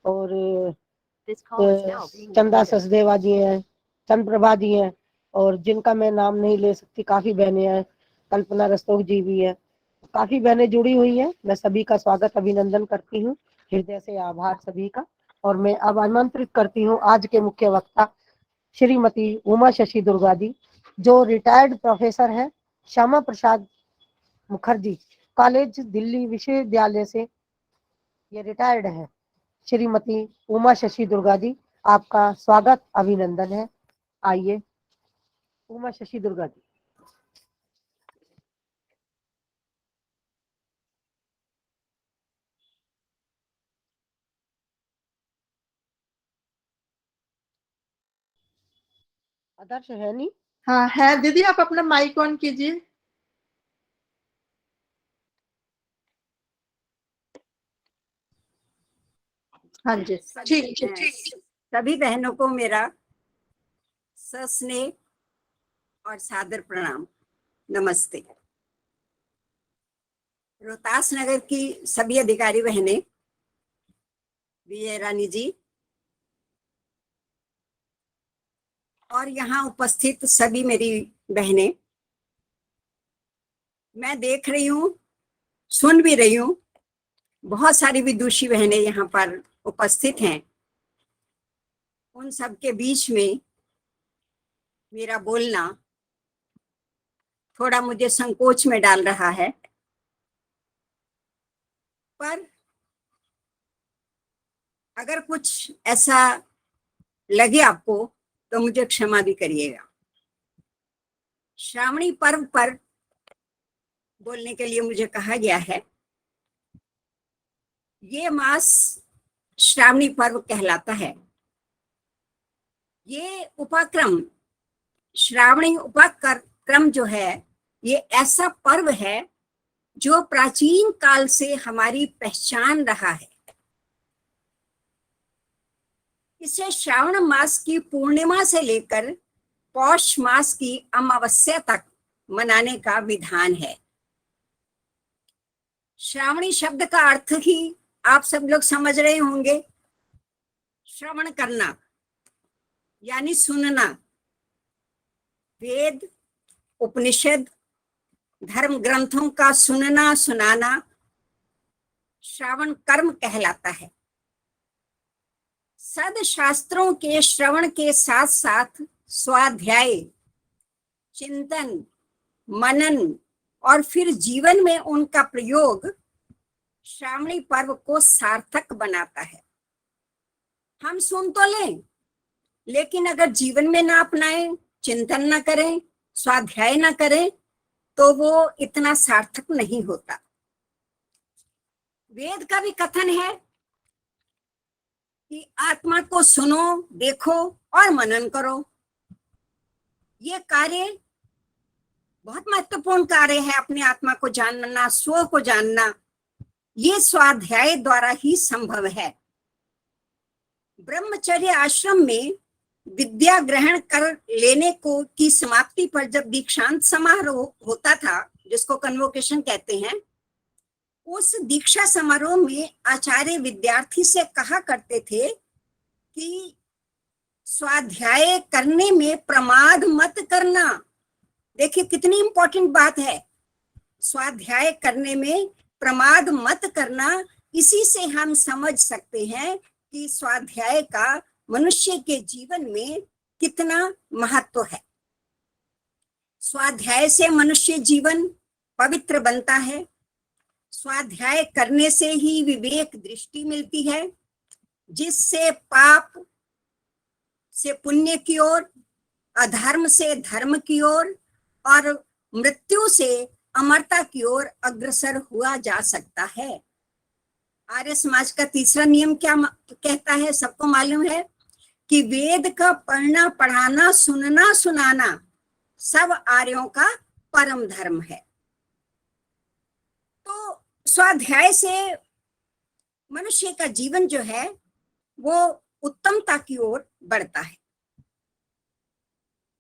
और चंदा सचदेवा जी हैं, चंद्रप्रभा जी हैं, और जिनका मैं नाम नहीं ले सकती, काफी बहनें हैं, कल्पना रस्तोग जी भी है, काफी बहनें जुड़ी हुई हैं। मैं सभी का स्वागत अभिनंदन करती हूँ, हृदय से आभार सभी का। और मैं अब आमंत्रित करती हूँ आज के मुख्य वक्ता श्रीमती उमा शशि दुर्गा जी, जो रिटायर्ड प्रोफेसर है श्यामा प्रसाद मुखर्जी कॉलेज दिल्ली विश्वविद्यालय से ये रिटायर्ड है। श्रीमती उमा शशि दुर्गा जी, आपका स्वागत अभिनंदन है। आइए उमा शशि दुर्गा जी। आदर्श है नहीं? हाँ है दीदी, आप अपना माइक ऑन कीजिए। हाँ जी, ठीक ठीक। सभी बहनों को मेरा सस्नेह और सादर प्रणाम, नमस्ते। रोहतास नगर की सभी अधिकारी बहनें, विजय रानी जी और यहाँ उपस्थित सभी मेरी बहनें, मैं देख रही हूँ, सुन भी रही हूँ, बहुत सारी विदुषी बहनें यहाँ पर उपस्थित हैं। उन सब के बीच में मेरा बोलना थोड़ा मुझे संकोच में डाल रहा है, पर अगर कुछ ऐसा लगे आपको तो मुझे क्षमा भी करिएगा। श्रावणी पर्व पर बोलने के लिए मुझे कहा गया है। ये मास श्रावणी पर्व कहलाता है। ये उपक्रम, श्रावणी उपक्रम जो है, ये ऐसा पर्व है जो प्राचीन काल से हमारी पहचान रहा है। इसे श्रावण मास की पूर्णिमा से लेकर पौष मास की अमावस्या तक मनाने का विधान है। श्रावणी शब्द का अर्थ ही आप सब लोग समझ रहे होंगे, श्रवण करना यानी सुनना। वेद, उपनिषद, धर्म ग्रंथों का सुनना सुनाना श्रवण कर्म कहलाता है। सद शास्त्रों के श्रवण के साथ साथ स्वाध्याय, चिंतन, मनन और फिर जीवन में उनका प्रयोग श्रावणी पर्व को सार्थक बनाता है। हम सुन तो लें, लेकिन अगर जीवन में ना अपनाएं, चिंतन ना करें, स्वाध्याय ना करें, तो वो इतना सार्थक नहीं होता। वेद का भी कथन है कि आत्मा को सुनो, देखो और मनन करो। ये कार्य बहुत महत्वपूर्ण कार्य है। अपनी आत्मा को जानना, स्व को जानना, ये स्वाध्याय द्वारा ही संभव है। ब्रह्मचर्य आश्रम में विद्या ग्रहण कर लेने को की समाप्ति पर जब दीक्षांत समारोह होता था, जिसको कन्वोकेशन कहते हैं, उस दीक्षा समारोह में आचार्य विद्यार्थी से कहा करते थे कि स्वाध्याय करने में प्रमाद मत करना। देखिए कितनी इंपॉर्टेंट बात है, स्वाध्याय करने में प्रमाद मत करना। इसी से हम समझ सकते हैं कि स्वाध्याय का मनुष्य के जीवन में कितना महत्व है। स्वाध्याय से मनुष्य जीवन पवित्र बनता है। स्वाध्याय करने से ही विवेक दृष्टि मिलती है, जिससे पाप से पुण्य की ओर, अधर्म से धर्म की ओर और मृत्यु से अमरता की ओर अग्रसर हुआ जा सकता है। आर्य समाज का तीसरा नियम क्या कहता है, सबको मालूम है कि वेद का पढ़ना, पढ़ाना, सुनना, सुनाना सब आर्यों का परम धर्म है। तो स्वाध्याय से मनुष्य का जीवन जो है वो उत्तमता की ओर बढ़ता है।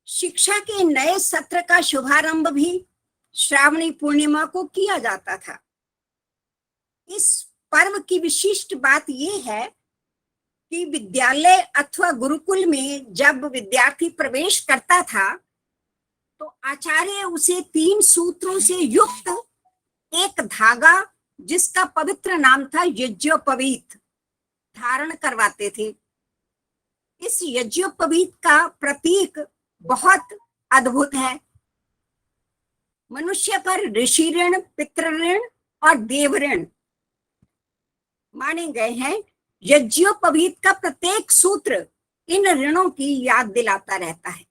शिक्षा के नए सत्र का शुभारंभ भी श्रावणी पूर्णिमा को किया जाता था। इस पर्व की विशिष्ट बात यह है कि विद्यालय अथवा गुरुकुल में जब विद्यार्थी प्रवेश करता था तो आचार्य उसे 3 सूत्रों से युक्त एक धागा जिसका पवित्र नाम था यज्ञोपवीत धारण करवाते थे। इस यज्ञोपवीत का प्रतीक बहुत अद्भुत है। मनुष्य पर ऋषि ऋण, पितृ ऋण और देव ऋण माने गए हैं। यज्ञोपवीत का प्रत्येक सूत्र इन ऋणों की याद दिलाता रहता है।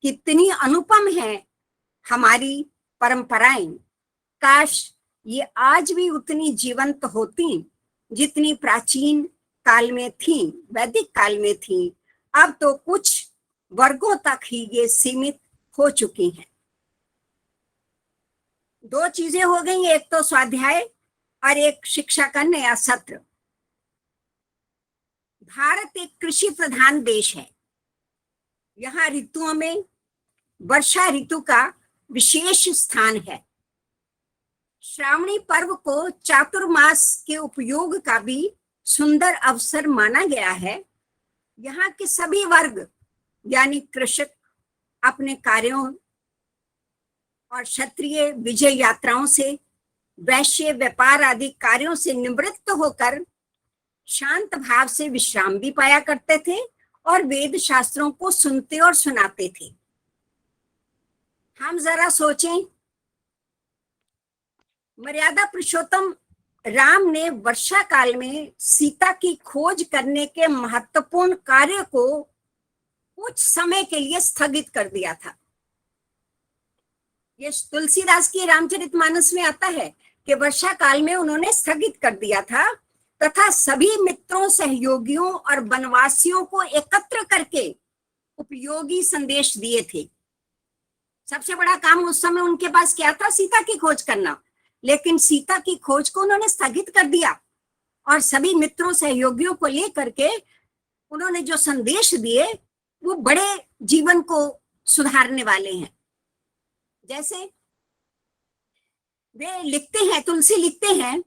कितनी अनुपम है हमारी परंपराएं। काश ये आज भी उतनी जीवंत होती जितनी प्राचीन काल में थी, वैदिक काल में थी। अब तो कुछ वर्गों तक ही ये सीमित हो चुकी हैं। 2 चीजें हो गई, एक तो स्वाध्याय और एक शिक्षा का नया सत्र। भारत एक कृषि प्रधान देश है। यहाँ ऋतुओं में वर्षा ऋतु का विशेष स्थान है। श्रावणी पर्व को चातुर्मास के उपयोग का भी सुंदर अवसर माना गया है। यहाँ के सभी वर्ग यानी कृषक अपने कार्यों और क्षत्रिय विजय यात्राओं से, वैश्य व्यापार आदि कार्यों से निवृत्त होकर शांत भाव से विश्राम भी पाया करते थे और वेद शास्त्रों को सुनते और सुनाते थे। हम जरा सोचें, मर्यादा पुरुषोत्तम राम ने वर्षा काल में सीता की खोज करने के महत्वपूर्ण कार्य को कुछ समय के लिए स्थगित कर दिया था। ये तुलसीदास की रामचरितमानस में आता है कि वर्षा काल में उन्होंने स्थगित कर दिया था तथा सभी मित्रों, सहयोगियों और वनवासियों को एकत्र करके उपयोगी संदेश दिए थे। सबसे बड़ा काम उस समय उनके पास क्या था? सीता की खोज करना। लेकिन सीता की खोज को उन्होंने स्थगित कर दिया और सभी मित्रों, सहयोगियों को लेकर के उन्होंने जो संदेश दिए वो बड़े जीवन को सुधारने वाले हैं। जैसे वे लिखते हैं, तुलसी लिखते हैं,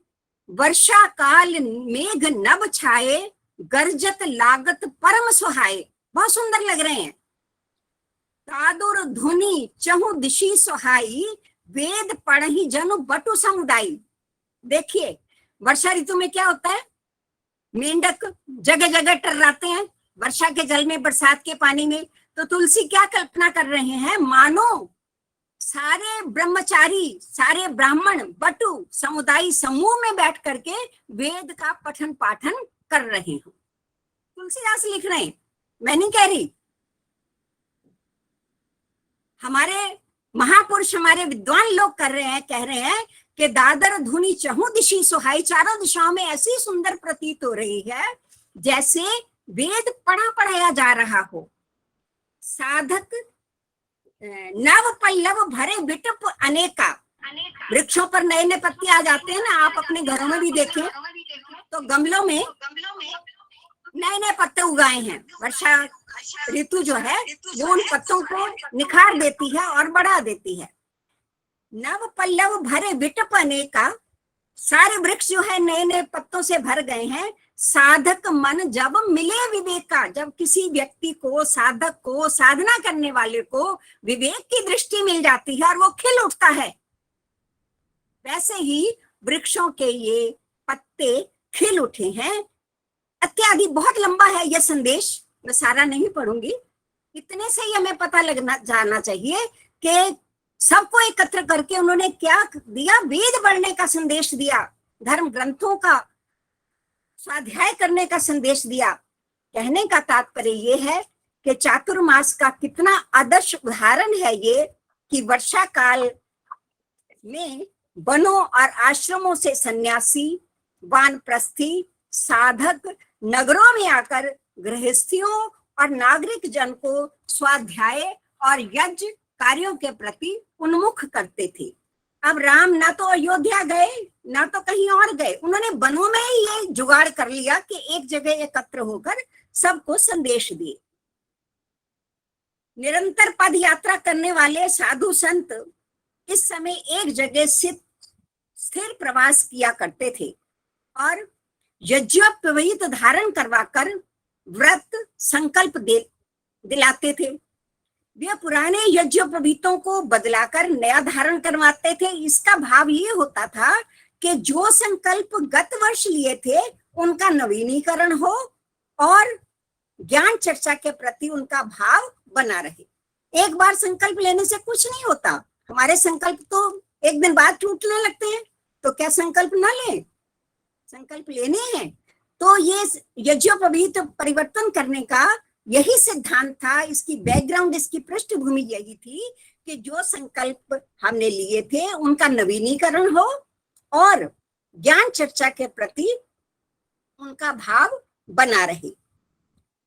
वर्षा काल मेघ नभ छाए, गर्जत लागत परम सुहाए। बहुत सुंदर लग रहे हैं। तादुर धुनि चहु दिशि सुहाई, वेद पढ़हि जनु बटु समुदायी। देखिए वर्षा ऋतु में क्या होता है? मेंढक जगह जगह टर्राते हैं वर्षा के जल में, बरसात के पानी में। तो तुलसी क्या कल्पना कर रहे हैं? मानो सारे ब्रह्मचारी, सारे ब्राह्मण बटु समुदायी समूह में बैठ करके वेद का पठन पाठन कर रहे हो। तुलसीदास लिख रहे हैं, मैं नहीं कह रही। हमारे महापुरुष, हमारे विद्वान लोग कर रहे हैं, कह रहे हैं कि दादर धुनि चहु दिशि सुहाई। चारों दिशाओं में ऐसी सुंदर प्रतीत हो रही है जैसे वेद पढ़ाया जा रहा हो। साधक नव पल्लव भरे विटप अनेका। वृक्षों पर नए नए पत्ते आ जाते हैं ना, आप अपने घरों में भी देखें तो गमलों में नए नए पत्ते उगाए हैं। वर्षा ऋतु जो है वो उन पत्तों को निखार देती है और बढ़ा देती है। नव पल्लव भरे विटप अनेका, सारे वृक्ष जो है नए नए पत्तों से भर गए हैं। साधक मन जब मिले विवेका, जब किसी व्यक्ति को, साधक को, साधना करने वाले को विवेक की दृष्टि मिल जाती है और वो खिल उठता है, वैसे ही वृक्षों के ये पत्ते खिल उठे हैं। इत्यादि बहुत लंबा है यह संदेश, मैं सारा नहीं पढ़ूंगी। इतने से ही हमें पता लगना जाना चाहिए कि सबको एकत्र करके उन्होंने क्या दिया? वेद पढ़ने का संदेश दिया, धर्म ग्रंथों का स्वाध्याय करने का संदेश दिया। कहने का तात्पर्य ये है कि चातुर्मास का कितना आदर्श उदाहरण है ये कि वर्षा काल में वनों और आश्रमों से सन्यासी, वानप्रस्थी, साधक नगरों में आकर गृहस्थियों और नागरिक जन को स्वाध्याय और यज्ञ कार्यों के प्रति उन्मुख करते थे। अब राम ना तो अयोध्या गए ना तो कहीं और गए, उन्होंने वनों में ही ये जुगाड़ कर लिया कि एक जगह एकत्र होकर सबको संदेश दिए। निरंतर पद यात्रा करने वाले साधु संत इस समय एक जगह से स्थिर प्रवास किया करते थे और यज्ञोपवीत धारण करवाकर व्रत, संकल्प दिलाते थे। वे पुराने यज्ञोपवीतों को बदलाकर नया धारण करवाते थे। इसका भाव ये होता था कि जो संकल्प गत वर्ष लिए थे उनका नवीनीकरण हो और ज्ञान चर्चा के प्रति उनका भाव बना रहे। एक बार संकल्प लेने से कुछ नहीं होता। हमारे संकल्प तो एक दिन बाद टूटने लगते हैं, तो क्या संकल्प ना लें? संकल्प लेने हैं। तो ये यज्ञोपवीत परिवर्तन करने का यही सिद्धांत था। इसकी बैकग्राउंड, इसकी पृष्ठभूमि यही थी कि जो संकल्प हमने लिए थे उनका नवीनीकरण हो और ज्ञान चर्चा के प्रति उनका भाव बना रहे।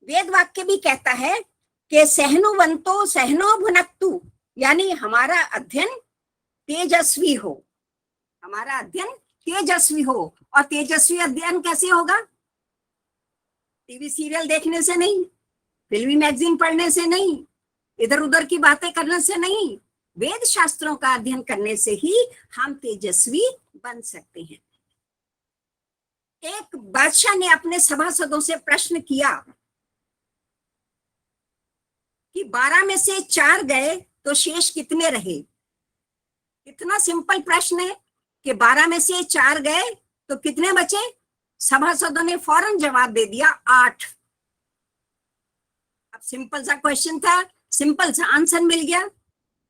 वेद वाक्य भी कहता है कि सहनुवंतो सहनो भुनक्तु, यानी हमारा अध्ययन तेजस्वी हो, हमारा अध्ययन तेजस्वी हो। और तेजस्वी अध्ययन कैसे होगा? टीवी सीरियल देखने से नहीं, फिल्मी मैगजीन पढ़ने से नहीं, इधर उधर की बातें करने से नहीं, वेद शास्त्रों का अध्ययन करने से ही हम तेजस्वी बन सकते हैं। एक बादशाह ने अपने सभासदों से प्रश्न किया कि 12 में से 4 गए तो शेष कितने रहे? इतना सिंपल प्रश्न है कि 12 में से 4 गए तो कितने बचे? सभासदों ने फौरन जवाब दे दिया 8। अब सिंपल सा क्वेश्चन था, सिंपल सा आंसर मिल गया।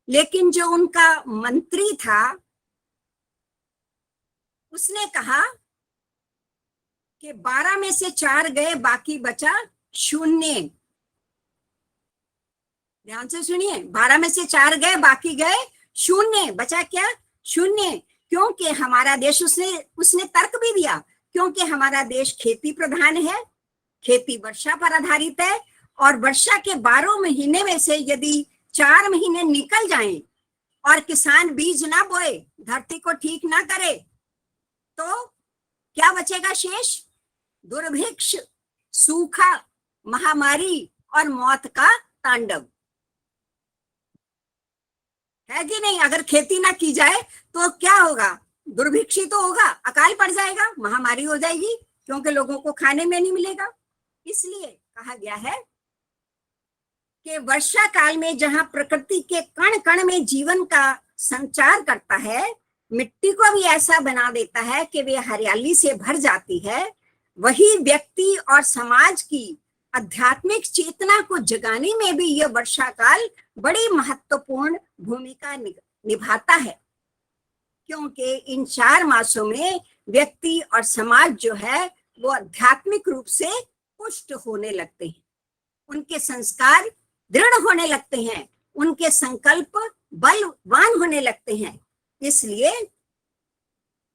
लेकिन जो उनका मंत्री था उसने कहा कि 12 में से 4 गए, बाकी बचा 0। ध्यान से सुनिए, 12 में से 4 गए, बाकी गए 0, बचा क्या? 0। क्योंकि हमारा देश, उसने तर्क भी दिया, क्योंकि हमारा देश खेती प्रधान है, खेती वर्षा पर आधारित है, और वर्षा के 12 महीने में से यदि 4 महीने निकल जाएं और किसान बीज ना बोए, धरती को ठीक ना करे, तो क्या बचेगा शेष? दुर्भिक्ष, सूखा, महामारी और मौत का तांडव है कि नहीं? अगर खेती ना की जाए तो क्या होगा? दुर्भिक्ष ही तो होगा, अकाल पड़ जाएगा, महामारी हो जाएगी, क्योंकि लोगों को खाने में नहीं मिलेगा। इसलिए कहा गया है कि वर्षा काल में जहां प्रकृति के कण कण में जीवन का संचार करता है, मिट्टी को भी ऐसा बना देता है कि वे हरियाली से भर जाती है, वही व्यक्ति और समाज की आध्यात्मिक चेतना को जगाने में भी यह वर्षा काल बड़ी महत्वपूर्ण भूमिका निभाता है। क्योंकि इन 4 मासों में व्यक्ति और समाज जो है वो आध्यात्मिक रूप से पुष्ट होने लगते हैं, उनके संस्कार दृढ़ होने लगते हैं, उनके संकल्प बलवान होने लगते हैं। इसलिए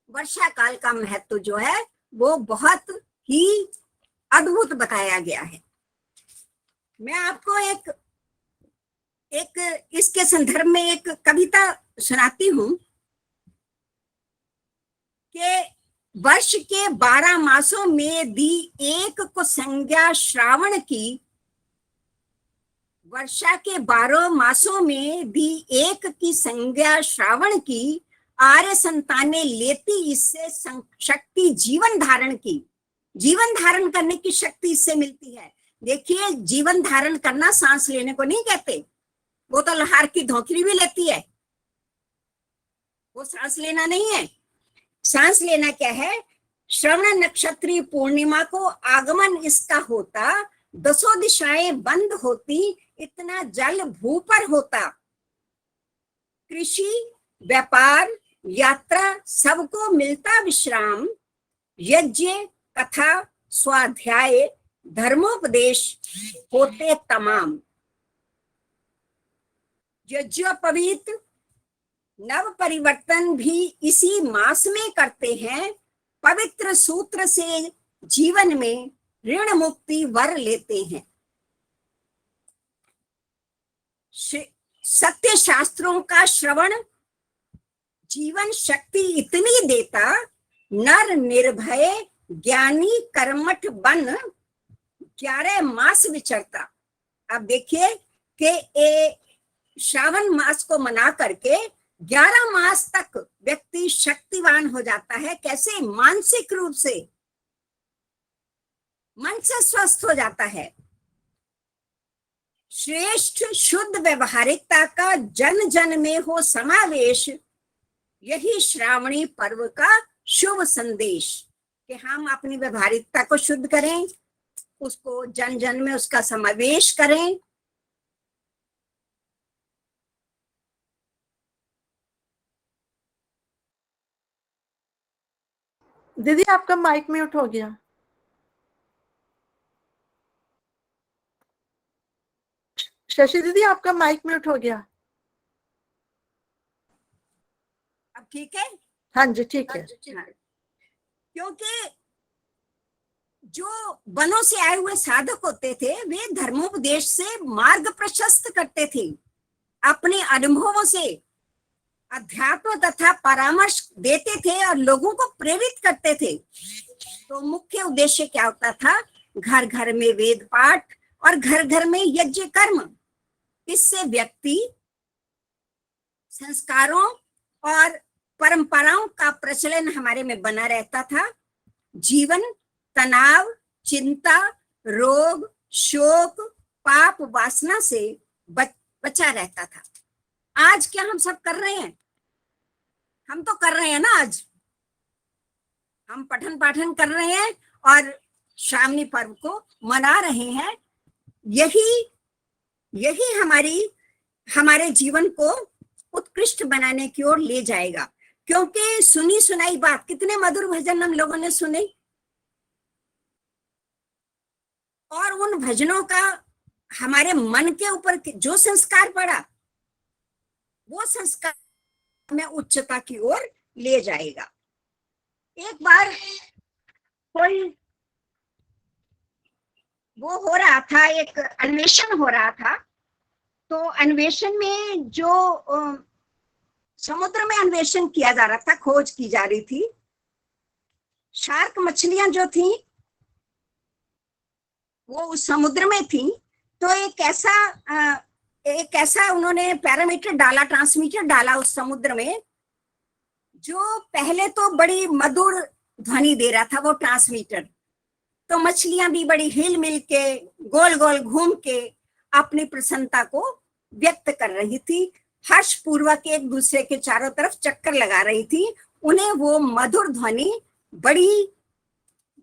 वर्षा काल का महत्व जो है वो बहुत ही अद्भुत बताया गया है। मैं आपको एक इसके संदर्भ में एक कविता सुनाती हूं कि वर्ष के 12 मासों में दी एक को संज्ञा श्रावण की, वर्षा के 12 मासों में दी एक की संज्ञा श्रावण की, आर्य संतानें लेती इससे शक्ति जीवन धारण की। जीवन धारण करने की शक्ति इससे मिलती है। देखिए, जीवन धारण करना सांस लेने को नहीं कहते, वो तो लहार की धोखरी भी लेती है, वो सांस लेना नहीं है। सांस लेना क्या है? श्रवण नक्षत्री पूर्णिमा को आगमन इसका होता, 10 दिशाएं बंद होती, इतना जल भू पर होता, कृषि व्यापार यात्रा सबको मिलता विश्राम, यज्ञ कथा स्वाध्याय धर्मोपदेश होते तमाम। यज्ञोपवीत नव परिवर्तन भी इसी मास में करते हैं, पवित्र सूत्र से जीवन में ऋण मुक्ति वर लेते हैं। सत्य शास्त्रों का श्रवण जीवन शक्ति इतनी देता, नर निर्भय ज्ञानी कर्मठ बन 11 मास विचरता। अब देखिए कि श्रावण मास को मना करके 11 मास तक व्यक्ति शक्तिवान हो जाता है। कैसे? मानसिक रूप से। मन से स्वस्थ हो जाता है। श्रेष्ठ शुद्ध व्यवहारिकता का जन जन में हो समावेश, यही श्रावणी पर्व का शुभ संदेश, कि हम अपनी व्यवहारिकता को शुद्ध करें, उसको जन जन में उसका समावेश करें। दीदी आपका माइक म्यूट हो गया। शशि दीदी आपका माइक म्यूट हो गया। अब ठीक है? हाँ जी ठीक है। हाँ। क्योंकि जो वनों से आए हुए साधक होते थे, वे धर्मोपदेश से मार्ग प्रशस्त करते थे, अपने अनुभवों से अध्यात्म तथा परामर्श देते थे और लोगों को प्रेरित करते थे। तो मुख्य उद्देश्य क्या होता था? घर घर में वेद पाठ और घर घर में यज्ञ कर्म। इससे व्यक्ति संस्कारों और परंपराओं का प्रचलन हमारे में बना रहता था। जीवन तनाव, चिंता, रोग, शोक, पाप, वासना से बचा रहता था। आज क्या हम सब कर रहे हैं? हम तो कर रहे हैं ना। आज हम पठन पाठन कर रहे हैं और श्रावणी पर्व को मना रहे हैं। यही हमारे जीवन को उत्कृष्ट बनाने की ओर ले जाएगा। क्योंकि सुनी सुनाई बात, कितने मधुर भजन हम लोगों ने सुने, और उन भजनों का हमारे मन के ऊपर जो संस्कार पड़ा, वो संस्कार हमें उच्चता की ओर ले जाएगा। एक बार कोई वो हो रहा था, एक अन्वेषण हो रहा था। तो अन्वेषण में जो समुद्र में अन्वेषण किया जा रहा था, खोज की जा रही थी। शार्क मछलियां जो थी वो उस समुद्र में थी। तो एक ऐसा उन्होंने पैरामीटर डाला, ट्रांसमीटर डाला उस समुद्र में, जो पहले तो बड़ी मधुर ध्वनि दे रहा था वो ट्रांसमीटर। तो मछलियां भी बड़ी हिल मिल के, गोल गोल घूम के अपनी प्रसन्नता को व्यक्त कर रही थी। हर्ष पूर्वक एक दूसरे के चारों तरफ चक्कर लगा रही थी। उन्हें वो मधुर ध्वनि बड़ी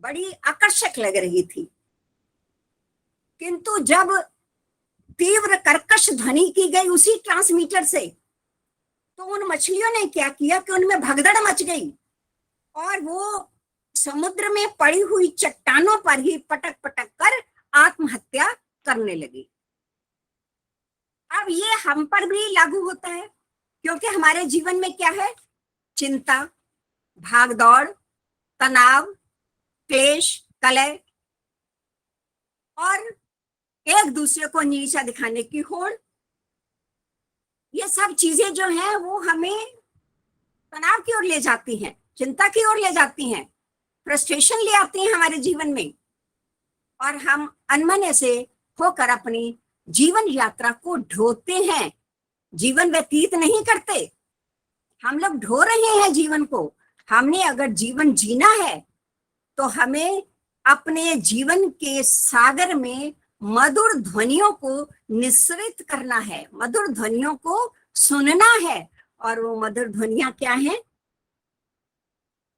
बड़ी आकर्षक लग रही थी। किंतु जब तीव्र कर्कश ध्वनि की गई उसी ट्रांसमीटर से, तो उन मछलियों ने क्या किया कि उनमें भगदड़ मच गई और वो समुद्र में पड़ी हुई चट्टानों पर ही पटक पटक कर आत्महत्या करने लगी। अब ये हम पर भी लागू होता है, क्योंकि हमारे जीवन में क्या है? चिंता, भागदौड़, तनाव, क्लेश, कलह और एक दूसरे को नीचा दिखाने की होड़। ये सब चीजें जो हैं वो हमें तनाव की ओर ले जाती हैं, चिंता की ओर ले जाती हैं, फ्रस्ट्रेशन ले आती हैं हमारे जीवन में, और हम अनमने से होकर अपनी जीवन यात्रा को ढोते हैं। जीवन व्यतीत नहीं करते, हम लोग ढो रहे हैं जीवन को। हमने अगर जीवन जीना है तो हमें अपने जीवन के सागर में मधुर ध्वनियों को निस्सृत करना है, मधुर ध्वनियों को सुनना है। और वो मधुर ध्वनियां क्या हैं?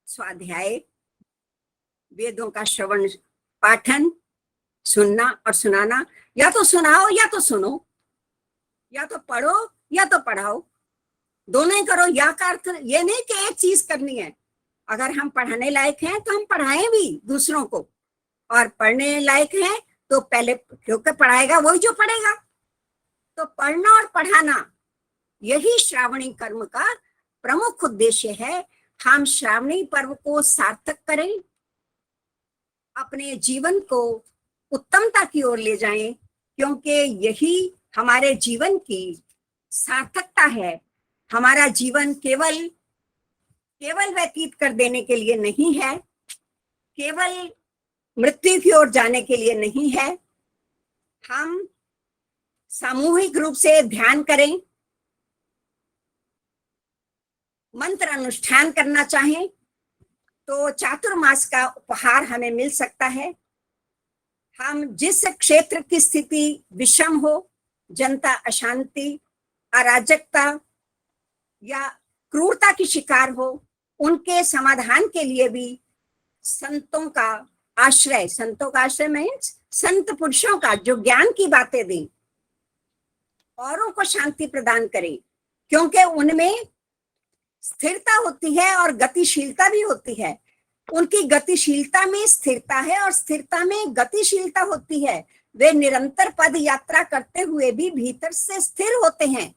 स्वाध्याय, वेदों का श्रवण पाठन, सुनना और सुनाना। या तो सुनाओ या तो सुनो, या तो पढ़ो या तो पढ़ाओ, दोनों ही करो। या का अर्थ ये नहीं कि एक चीज करनी है। अगर हम पढ़ाने लायक हैं तो हम पढ़ाएं भी दूसरों को, और पढ़ने लायक हैं तो पहले, क्योंकि पढ़ाएगा वही जो पढ़ेगा। तो पढ़ना और पढ़ाना, यही श्रावणी कर्म का प्रमुख उद्देश्य है। हम श्रावणी पर्व को सार्थक करें, अपने जीवन को उत्तमता की ओर ले जाएं, क्योंकि यही हमारे जीवन की सार्थकता है। हमारा जीवन केवल व्यतीत कर देने के लिए नहीं है, केवल मृत्यु की ओर जाने के लिए नहीं है। हम सामूहिक रूप से ध्यान करें, मंत्र अनुष्ठान करना चाहें तो चातुर्मास का उपहार हमें मिल सकता है। हम जिस क्षेत्र की स्थिति विषम हो, जनता अशांति, अराजकता या क्रूरता की शिकार हो, उनके समाधान के लिए भी संतों का आश्रय मीन्स संत पुरुषों का जो ज्ञान की बातें दें, औरों को शांति प्रदान करें, क्योंकि उनमें स्थिरता होती है और गतिशीलता भी होती है। उनकी गतिशीलता में स्थिरता है और स्थिरता में गतिशीलता होती है। वे निरंतर पद यात्रा करते हुए भी भीतर से स्थिर होते हैं।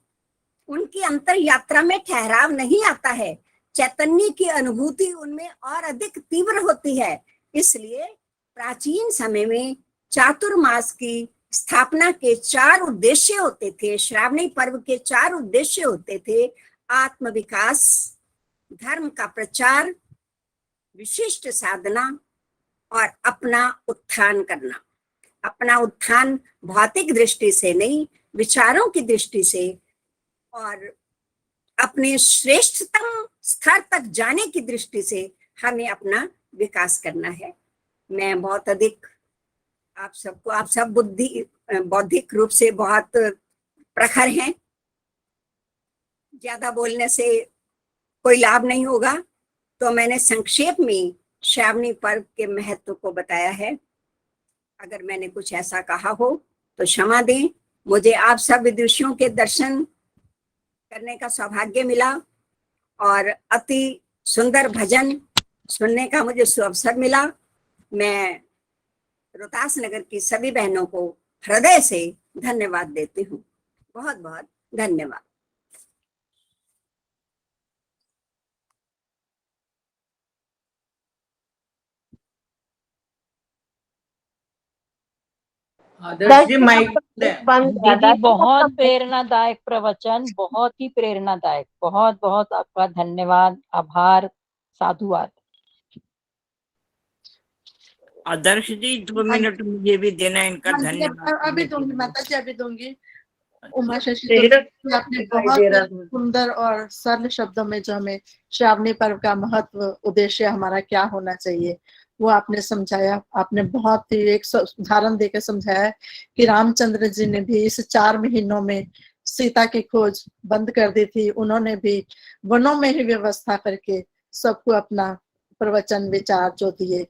उनकी अंतर यात्रा में ठहराव नहीं आता है। चैतन्य की अनुभूति उनमें और अधिक तीव्र होती है। इसलिए प्राचीन समय में चातुर्मास की स्थापना के 4 उद्देश्य होते थे। श्रावणी पर्व के 4 उद्देश्य होते थे। आत्म विकास, धर्म का प्रचार, विशिष्ट साधना और अपना उत्थान करना। अपना उत्थान भौतिक दृष्टि से नहीं, विचारों की दृष्टि से और अपने श्रेष्ठतम स्तर तक जाने की दृष्टि से हमें अपना विकास करना है। मैं बहुत अधिक आप सब बौद्धिक रूप से बहुत प्रखर हैं। ज्यादा बोलने से कोई लाभ नहीं होगा, तो मैंने संक्षेप में श्रावणी पर्व के महत्व को बताया है। अगर मैंने कुछ ऐसा कहा हो तो क्षमा दें। मुझे आप सब विदुषियों के दर्शन करने का सौभाग्य मिला और अति सुंदर भजन सुनने का मुझे सुअवसर मिला। मैं रोहतास नगर की सभी बहनों को हृदय से धन्यवाद देती हूँ। बहुत बहुत धन्यवाद। आदर्श जी माइक दीदी बहुत प्रेरणादायक प्रवचन, बहुत ही प्रेरणादायक। बहुत बहुत आपका धन्यवाद, आभार, साधुवाद। आदर्श जी 2 मिनट मुझे भी देना है इनका धन्यवाद। अभी दूंगी माता जी, अभी दूंगी। उमा शशि आपने बहुत सुंदर और सरल शब्दों में जो हमें श्रावणी पर्व का महत्व, उद्देश्य हमारा क्या होना चाहिए, वो आपने समझाया। आपने बहुत ही एक उदाहरण देकर समझाया कि रामचंद्र जी ने भी इस 4 महीनों में सीता की खोज बंद कर दी थी। उन्होंने भी वनों में ही व्यवस्था करके सबको अपना प्रवचन विचार जो दिए।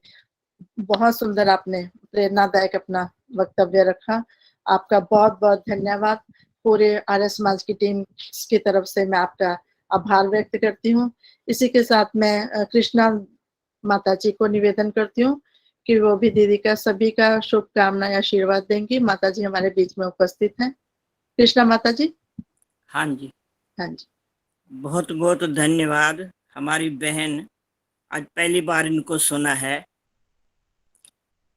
बहुत सुंदर आपने प्रेरणादायक अपना वक्तव्य रखा। आपका बहुत बहुत धन्यवाद। पूरे आर्य समाज की टीम की तरफ से मैं आपका आभार व्यक्त करती हूँ। इसी के साथ मैं कृष्णा माता जी को निवेदन करती हूँ कि वो भी दीदी का सभी का शुभकामनाएं आशीर्वाद देंगी। माता जी हमारे बीच में उपस्थित हैं। कृष्णा माता जी। हाँ जी, हाँ जी, बहुत बहुत धन्यवाद। हमारी बहन आज पहली बार इनको सुना है।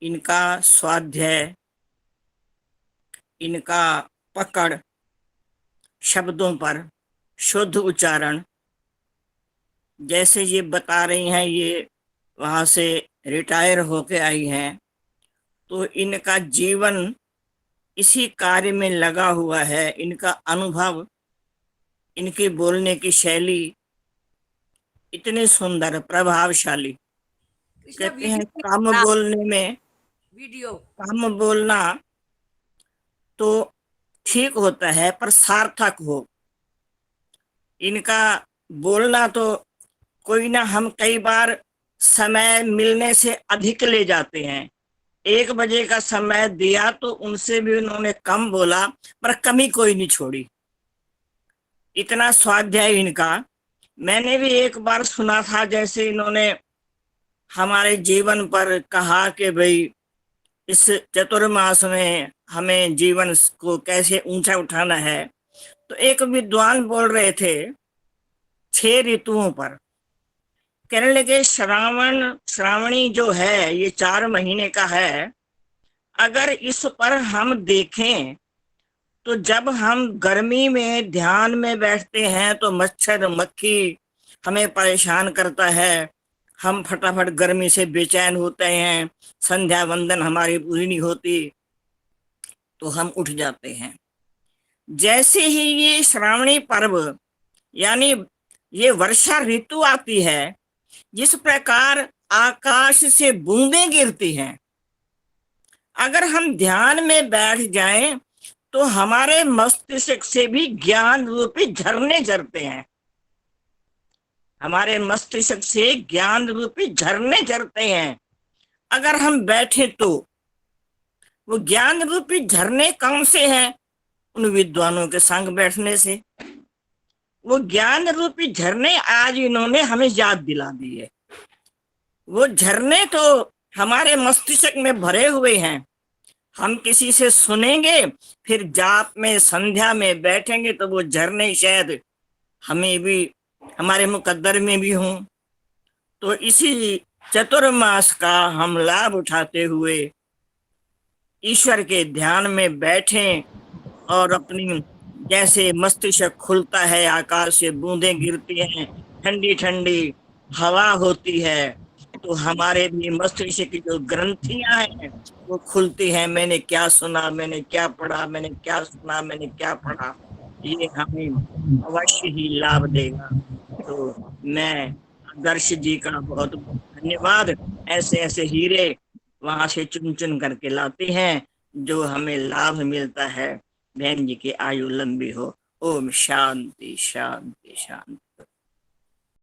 इनका स्वाध्याय, इनका पकड़ शब्दों पर, शुद्ध उच्चारण, जैसे ये बता रही हैं, ये वहाँ से रिटायर होके आई हैं, तो इनका जीवन इसी कार्य में लगा हुआ है। इनका अनुभव, इनकी बोलने की शैली इतनी सुंदर, प्रभावशाली। कहते हैं काम बोलने में, काम बोलना तो ठीक होता है पर सार्थक हो। इनका बोलना तो कोई ना, हम कई बार समय मिलने से अधिक ले जाते हैं। 1 बजे का समय दिया तो उनसे भी उन्होंने कम बोला, पर कमी कोई नहीं छोड़ी। इतना स्वाध्याय इनका। मैंने भी एक बार सुना था, जैसे इन्होंने हमारे जीवन पर कहा कि भाई इस चतुर्मास में हमें जीवन को कैसे ऊंचा उठाना है। तो एक विद्वान बोल रहे थे 6 ऋतुओं पर। कहने लगे श्रावणी जो है ये 4 महीने का है। अगर इस पर हम देखें तो जब हम गर्मी में ध्यान में बैठते हैं तो मच्छर मक्खी हमें परेशान करता है। हम फटाफट गर्मी से बेचैन होते हैं, संध्या वंदन हमारी पूरी नहीं होती तो हम उठ जाते हैं। जैसे ही ये श्रावणी पर्व यानी ये वर्षा ऋतु आती है, जिस प्रकार आकाश से बूंदें गिरती हैं, अगर हम ध्यान में बैठ जाएं तो हमारे मस्तिष्क से भी ज्ञान रूपी झरने झरते हैं। हमारे मस्तिष्क से ज्ञान रूपी झरने झरते हैं। अगर हम बैठे तो वो ज्ञान रूपी झरने कौन से हैं? उन विद्वानों के संग बैठने से। वो ज्ञान रूपी झरने आज इन्होंने हमें याद दिला दिए। वो झरने तो हमारे मस्तिष्क में भरे हुए हैं। हम किसी से सुनेंगे, फिर जाप में संध्या में बैठेंगे तो वो झरने शायद हमें भी, हमारे मुकद्दर में भी हों। तो इसी चतुर्मास का हम लाभ उठाते हुए ईश्वर के ध्यान में बैठें और अपनी, जैसे मस्तिष्क खुलता है, आकाश से बूंदें गिरती हैं, ठंडी ठंडी हवा होती है, तो हमारे भी मस्तिष्क की जो ग्रंथियां हैं वो खुलती हैं। मैंने क्या सुना, मैंने क्या पढ़ा, मैंने क्या सुना, मैंने क्या पढ़ा, ये हमें अवश्य ही लाभ देगा। तो मैं आदर्श जी का बहुत धन्यवाद। ऐसे ऐसे हीरे वहां से चुन चुन करके लाते हैं जो हमें लाभ मिलता है। बहन जी की आयु लंबी हो। ओम शांति शांति शांति।